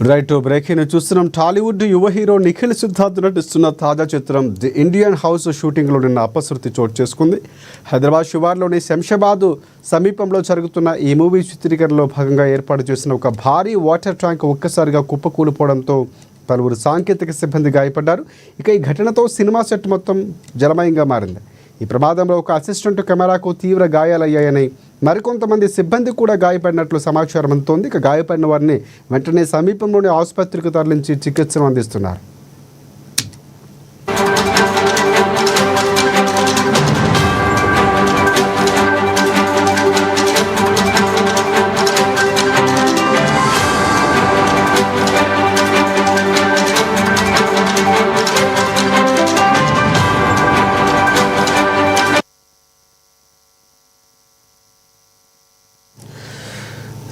Right breaking చూస్తున్నాం. టాలీవుడ్ యువ hero Nikhil Siddharth నటిస్తున్న తాజా చిత్రం ది ఇండియన్ హౌస్ షూటింగ్లో నిన్న అపశృతి చోటు చేసుకుంది. హైదరాబాద్ శివార్లోని శంషాబాద్ సమీపంలో జరుగుతున్న ఈ మూవీ చిత్రీకరణలో భాగంగా ఏర్పాటు చేసిన ఒక భారీ వాటర్ ట్యాంక్ ఒక్కసారిగా కుప్పకూలిపోవడంతో పలువురు సాంకేతిక సిబ్బంది గాయపడ్డారు. ఇక ఈ ఘటనతో సినిమా సెట్ మొత్తం జలమయంగా మారింది. ఈ ప్రమాదంలో ఒక అసిస్టెంట్ కెమెరాకు తీవ్ర గాయాలయ్యాయని, మరికొంతమంది సిబ్బంది కూడా గాయపడినట్లు సమాచారం అందుతోంది. ఇక గాయపడిన వారిని వెంటనే సమీపంలోని ఆసుపత్రికి తరలించి చికిత్సను అందిస్తున్నారు.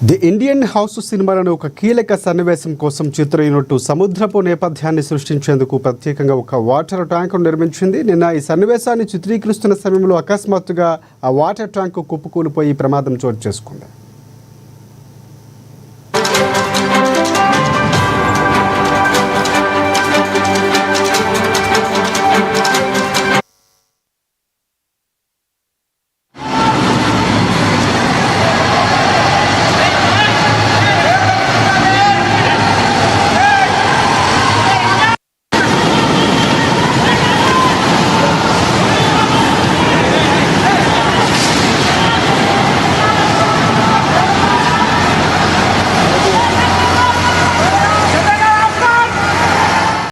ది ఇండియన్ హౌస్ సినిమాలోని ఒక కీలక సన్నివేశం కోసం చిత్ర యూనిట్ సముద్రపు నేపథ్యాన్ని సృష్టించేందుకు ప్రత్యేకంగా ఒక వాటర్ ట్యాంకు నిర్మించింది. నిన్న ఈ సన్నివేశాన్ని చిత్రీకరిస్తున్న సమయంలో అకస్మాత్తుగా ఆ వాటర్ ట్యాంకు కుప్పకూలిపోయి ప్రమాదం చోటు చేసుకుంది.